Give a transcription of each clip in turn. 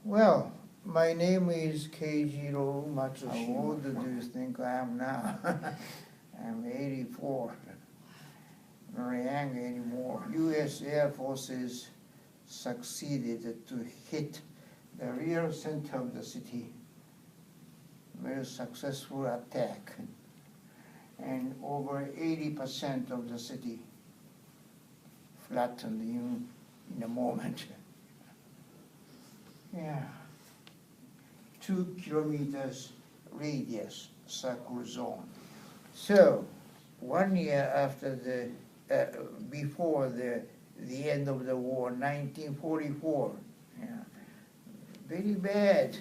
Well, my name is Keijiro Matsushima. How old do you think I am now? I'm 84. Not young anymore. U.S. Air Forces succeeded to hit the real center of the city. Very successful attack. And over 80% of the city flattened in a moment. Yeah. 2 kilometers radius circle zone. So, 1 year after before the end of the war, 1944, yeah, very bad.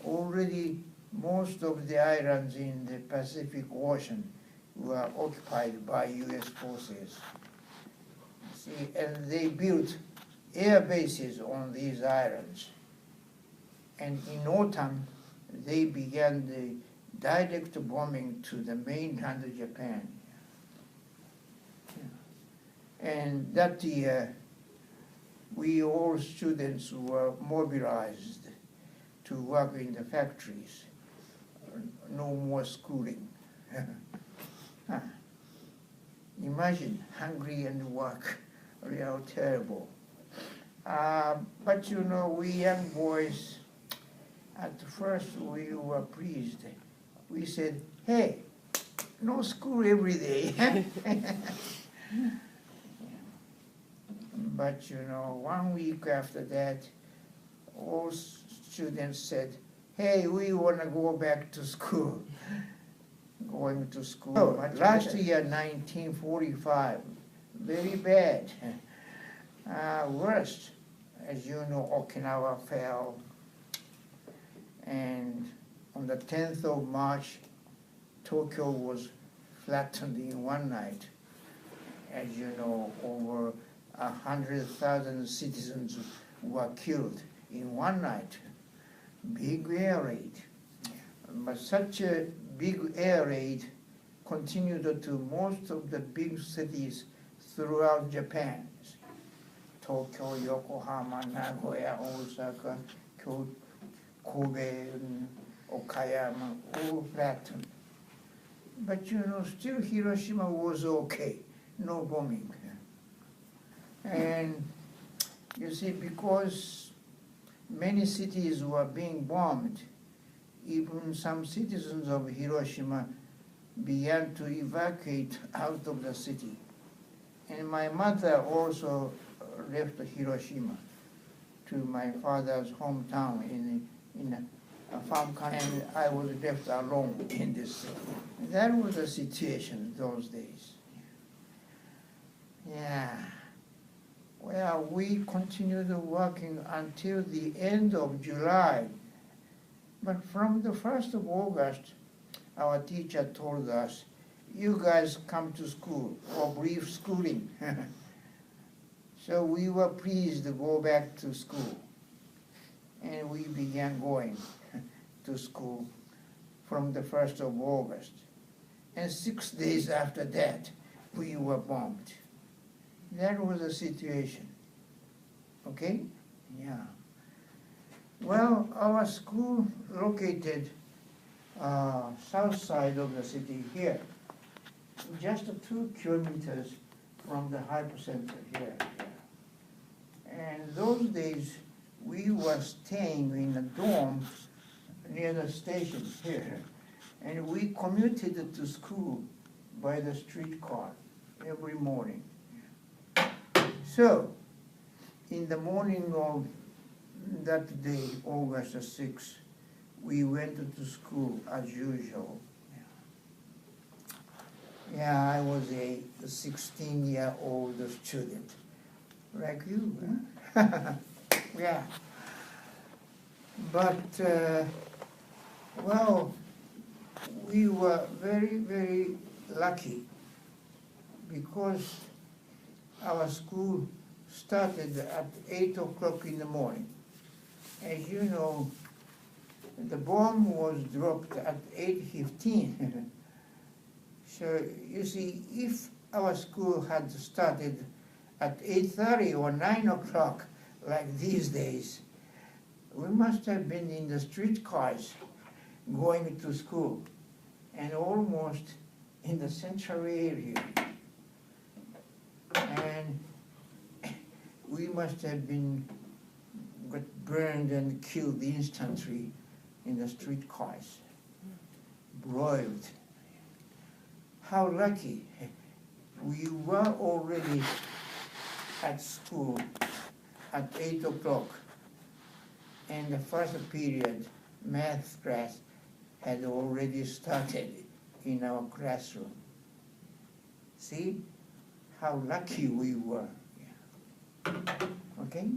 Already most of the islands in the Pacific Ocean were occupied by U.S. forces. See, and they built air bases on these islands. And in autumn, they began the direct bombing to the mainland of Japan. And that year, we all students were mobilized to work in the factories. No more schooling. Imagine hungry and work, real terrible. But you know, we young boys, at first we were pleased. We said, hey, no school every day. But you know, 1 week after that, all students said, hey, we want to go back to school. Going to school. Oh, last year, 1945, very bad. Worst, as you know, Okinawa fell. And on the 10th of March, Tokyo was flattened in one night. As you know, over 100,000 citizens were killed in one night. Big air raid. But such a big air raid continued to most of the big cities throughout Japan. Tokyo, Yokohama, Nagoya, Osaka, Kobe, Okayama, all flattened. But you know, still Hiroshima was okay, no bombing. And you see, because many cities were being bombed, even some citizens of Hiroshima began to evacuate out of the city. And my mother also left Hiroshima to my father's hometown in a farm country, and I was left alone in this city. That was the situation those days. Yeah. Well, we continued working until the end of July. But from the 1st of August, our teacher told us, you guys come to school for brief schooling. So we were pleased to go back to school. And we began going to school from the 1st of August. And 6 days after that, we were bombed. That was the situation. Okay? Yeah. Well, our school located south side of the city here, just 2 kilometers from the hypercenter here. And those days, we were staying in a dorm near the station here, and we commuted to school by the streetcar every morning. So, in the morning of that day, August 6th, we went to school as usual. Yeah, I was a 16-year-old student, like you, huh? Yeah. But, well, we were very, very lucky because our school started at 8 o'clock in the morning. As you know, the bomb was dropped at 8:15. So you see, if our school had started at 8:30 or 9 o'clock, like these days, We must have been in the streetcars going to school and almost in the central area. And we must have been got burned and killed instantly in the streetcars, broiled. How lucky. We were already at school at 8 o'clock, and the first period, math class, had already started in our classroom. See how lucky we were. Okay?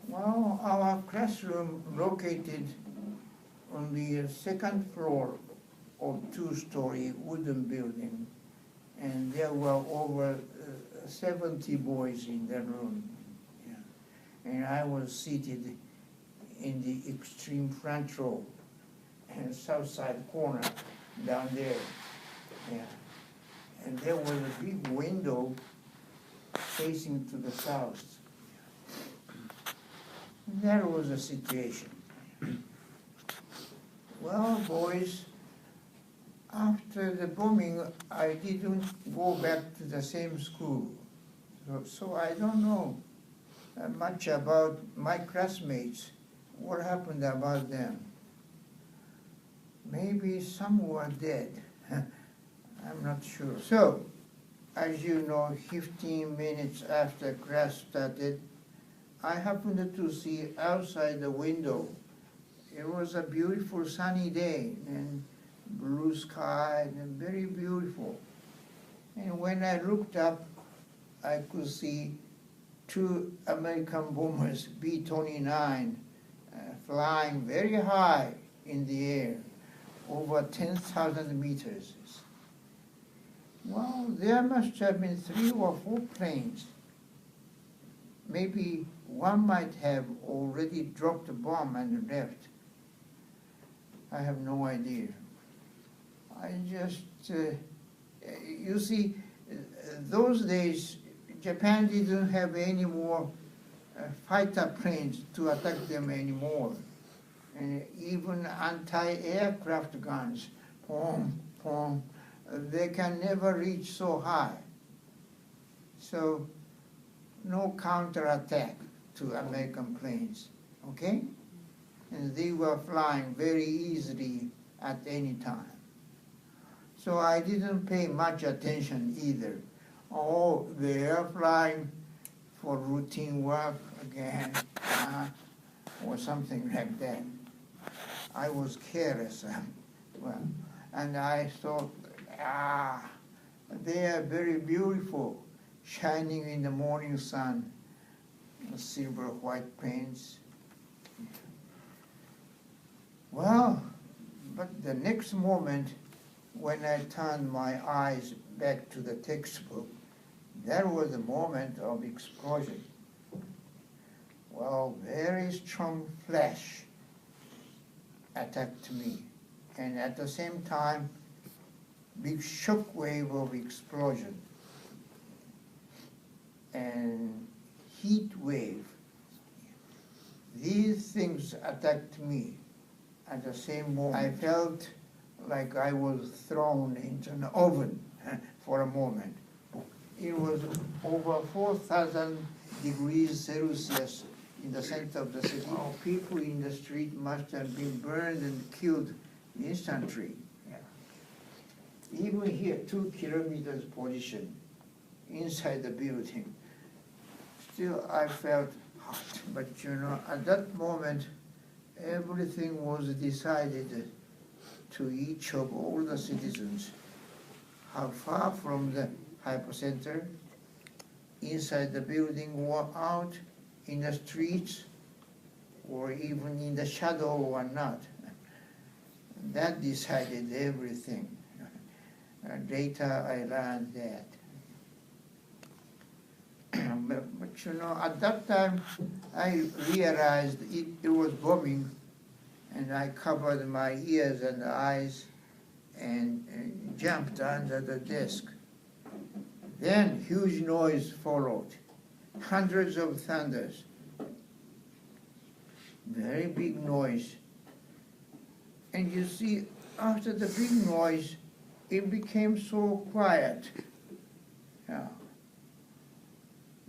Well, our classroom located on the second floor of two-story wooden building, and there were over 70 boys in the room. Yeah. And I was seated in the extreme front row and south side corner down there. Yeah. And there was a big window facing to the south. That was the situation. Well, boys, after the bombing, I didn't go back to the same school. So I don't know much about my classmates, what happened about them. Maybe some were dead. I'm not sure. So, as you know, 15 minutes after class started, I happened to see outside the window. It was a beautiful sunny day and blue sky and very beautiful. And when I looked up, I could see two American bombers, B-29, flying very high in the air, over 10,000 meters. Well, there must have been 3 or 4 planes. Maybe one might have already dropped a bomb and left. I have no idea. I just, you see, those days, Japan didn't have any more fighter planes to attack them anymore. And even anti-aircraft guns, they can never reach so high. So, no counterattack to American planes, okay? And they were flying very easily at any time. So I didn't pay much attention either. Oh, they are flying for routine work again, or something like that. I was careless. Well, and I thought, they are very beautiful, shining in the morning sun, silver white planes. Well, but the next moment, when I turned my eyes back to the textbook, that was the moment of explosion. Well, very strong flash attacked me, and at the same time, big shock wave of explosion and heat wave. These things attacked me at the same moment. I felt like I was thrown into an oven for a moment. It was over 4,000 degrees Celsius in the center of the city. People in the street must have been burned and killed instantly. Even here, 2 kilometers position inside the building, still I felt hot. But you know, at that moment, everything was decided to each of all the citizens. How far from the hypocenter, inside the building or out in the streets, or even in the shadow or not. That decided everything. Later I learned that. But you know, at that time I realized it was bombing, and I covered my ears and eyes and jumped under the desk. Then huge noise followed, hundreds of thunders. very big noise. And you see, after the big noise, it became so quiet. Yeah.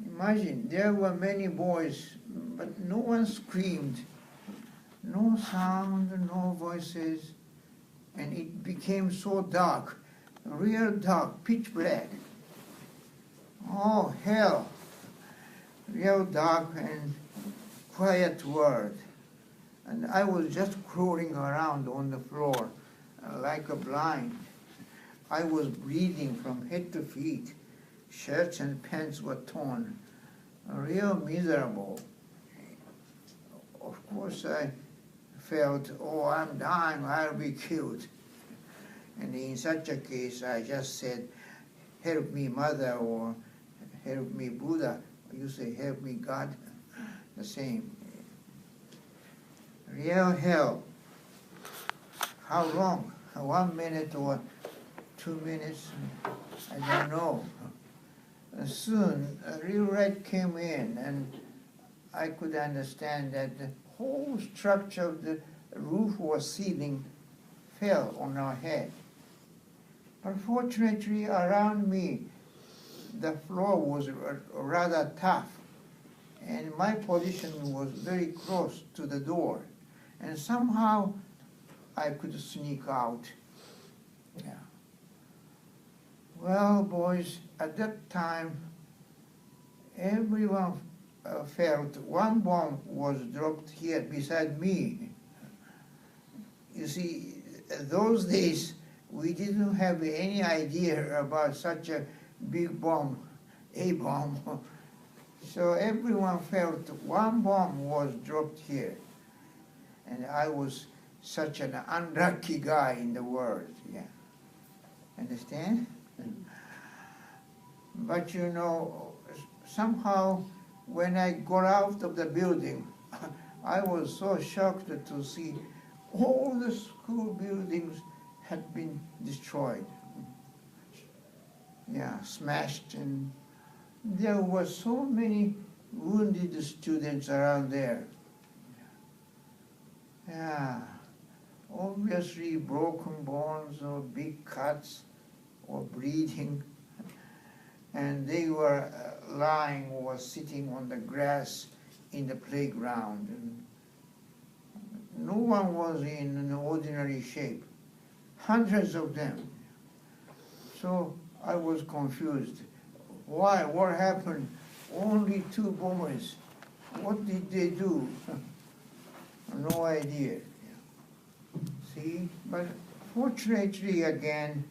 Imagine, there were many boys, but no one screamed. No sound, no voices. And it became so dark, real dark, pitch black. Oh, hell. Real dark and quiet world. And I was just crawling around on the floor like a blind. I was bleeding from head to feet. Shirts and pants were torn. Real miserable. Of course, I felt, oh, I'm dying, I'll be killed. And in such a case, I just said, help me, Mother, or help me, Buddha. You say, help me, God. The same. Real hell. How long? 1 minute or 2 minutes? I don't know. Soon, a real light came in, and I could understand that the whole structure of the roof or ceiling fell on our head. But fortunately, around me, the floor was rather tough, and my position was very close to the door, and somehow I could sneak out. Yeah. Well, boys, at that time, everyone felt one bomb was dropped here beside me. You see, those days, we didn't have any idea about such a big bomb, a bomb. So everyone felt one bomb was dropped here. And I was such an unlucky guy in the world, yeah. Understand? But you know, somehow when I got out of the building, I was so shocked to see all the school buildings had been destroyed. Yeah, smashed, and there were so many wounded students around there. Yeah, obviously broken bones or big cuts or bleeding. And they were lying or sitting on the grass in the playground. And no one was in an ordinary shape. Hundreds of them. So I was confused. Why? What happened? Only 2 bombers. What did they do? No idea. See? But fortunately, again,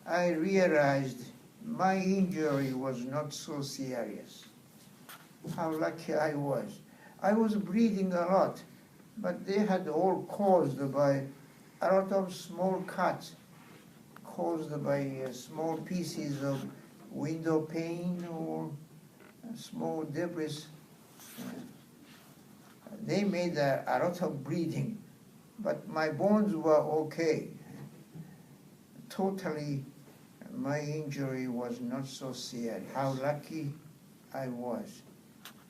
I realized my injury was not so serious. How lucky I was. I was bleeding a lot, but they had all caused by a lot of small cuts, caused by small pieces of window pane or small debris. They made a lot of bleeding, but my bones were okay. Totally, my injury was not so serious. How lucky I was.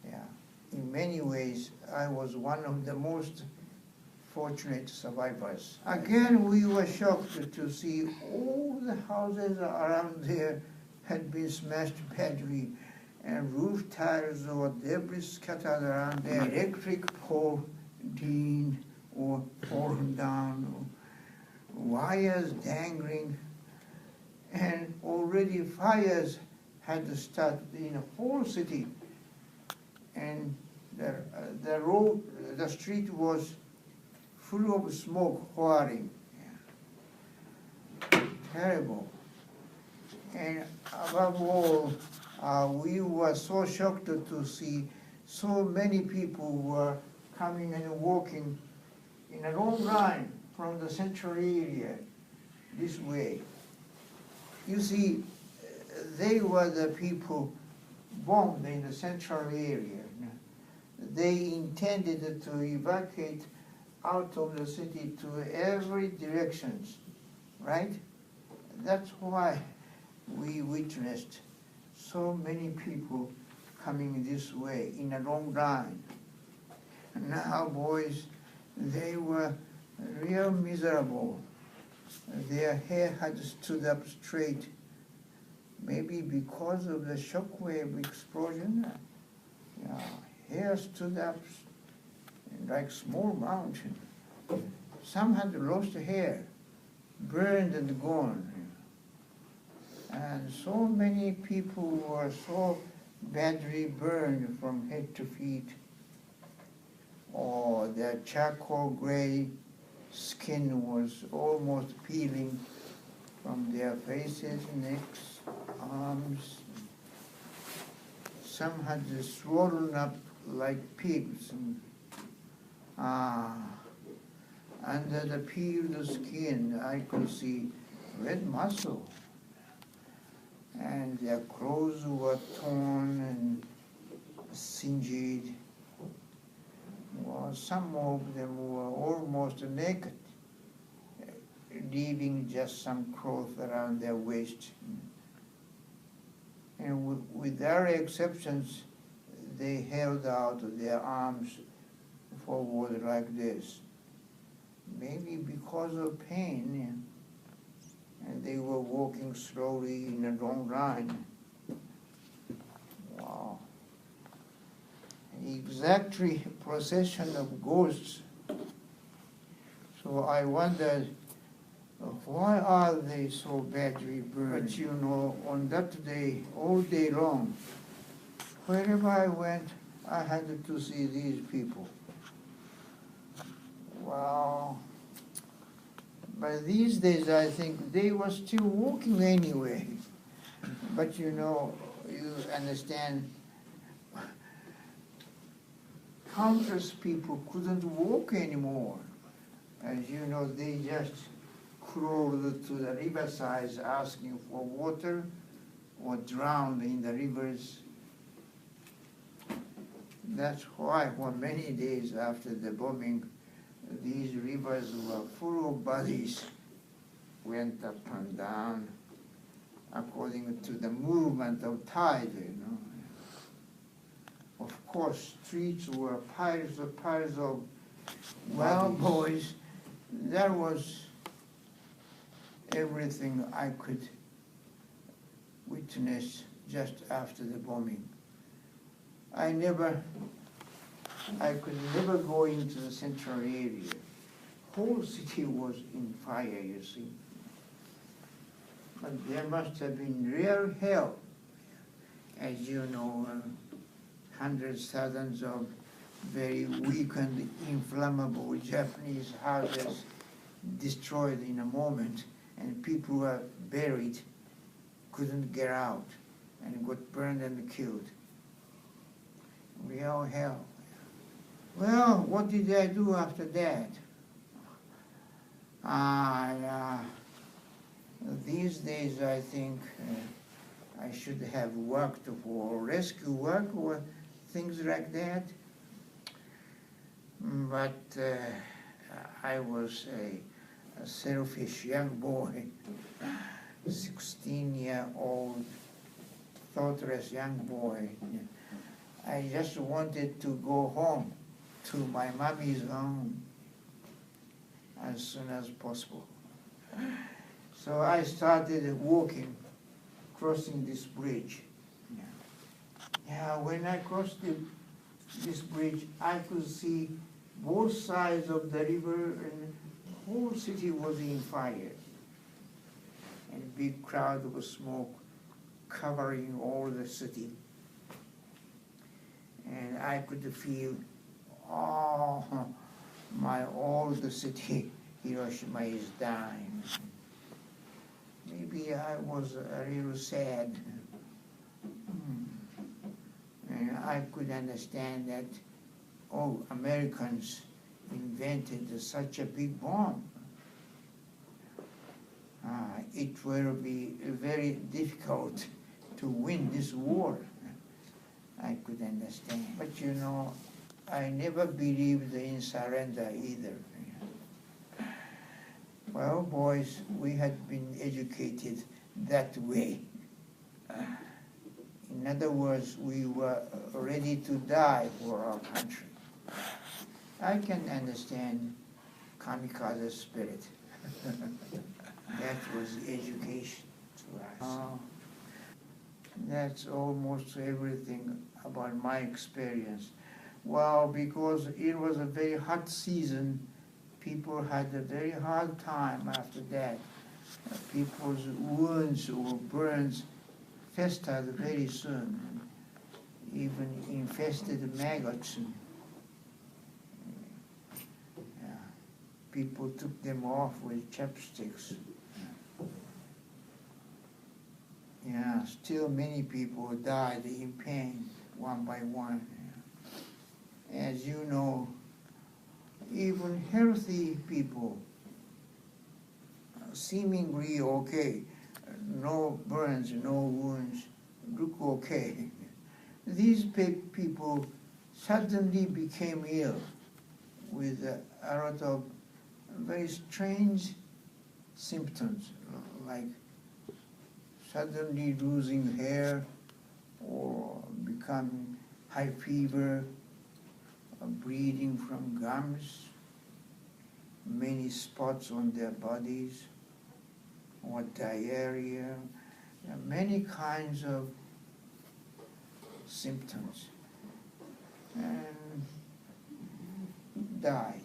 Yeah. In many ways, I was one of the most fortunate survivors. Again, we were shocked to see all the houses around there had been smashed badly, and roof tiles or debris scattered around there, electric pole leaned or fallen down, or wires dangling, and already fires had started in the whole city, and the street was full of smoke pouring. Yeah. Terrible. And above all, we were so shocked to see so many people were coming and walking in a long line from the central area this way. You see, they were the people bombed in the central area. They intended to evacuate out of the city to every directions, right? That's why we witnessed so many people coming this way in a long line. Now, boys, they were real miserable. Their hair had stood up straight, maybe because of the shockwave explosion. Yeah, hair stood up like small mountain. Some had lost hair, burned and gone. And so many people were so badly burned from head to feet, or their charcoal gray skin was almost peeling from their faces, necks, arms. Some had swollen up like pigs. Under the peeled skin, I could see red muscle. And their clothes were torn and singed. Well, some of them were almost naked, leaving just some cloth around their waist. And with rare exceptions, they held out their arms forward like this. Maybe because of pain, and they were walking slowly in a long line. Wow. Exactly procession of ghosts. So I wondered, why are they so badly burned? But you know, on that day, all day long, wherever I went, I had to see these people. Wow. But these days, I think they were still walking anyway. But you know, you understand, countless people couldn't walk anymore. As you know, they just crawled to the riversides asking for water or drowned in the rivers. That's why for many days after the bombing, these rivers were full of bodies, went up and down according to the movement of tide, you know. Of course, streets were piles of bodies. Well, boys, that was everything I could witness just after the bombing. I could never go into the central area. Whole city was in fire, you see. But there must have been real hell. As you know, hundreds, thousands of very weakened, inflammable Japanese houses destroyed in a moment, and people were buried, couldn't get out, and got burned and killed. Real hell. Well, what did I do after that? These days I think I should have worked for rescue work or things like that. But I was a selfish young boy, 16-year-old, thoughtless young boy. I just wanted to go home to my mommy's home as soon as possible. So I started walking, crossing this bridge. Yeah, when I crossed this bridge, I could see both sides of the river, and the whole city was in fire. And a big cloud of smoke covering all the city. And I could feel, all the city, Hiroshima is dying. Maybe I was a little sad. And I could understand that, Americans invented such a big bomb. It will be very difficult to win this war. I could understand. But you know, I never believed in surrender either. Well, boys, we had been educated that way. In other words, we were ready to die for our country. I can understand kamikaze spirit. That was education to us. That's almost everything about my experience. Well, because it was a very hot season, people had a very hard time after that. People's wounds or burns festered very soon, even infested maggots. People took them off with chopsticks. Yeah, still many people died in pain, one by one. As you know, even healthy people, seemingly okay, no burns, no wounds, look okay. These people suddenly became ill with a lot of very strange symptoms, like suddenly losing hair or becoming high fever, bleeding from gums, many spots on their bodies, or diarrhea, many kinds of symptoms, and died.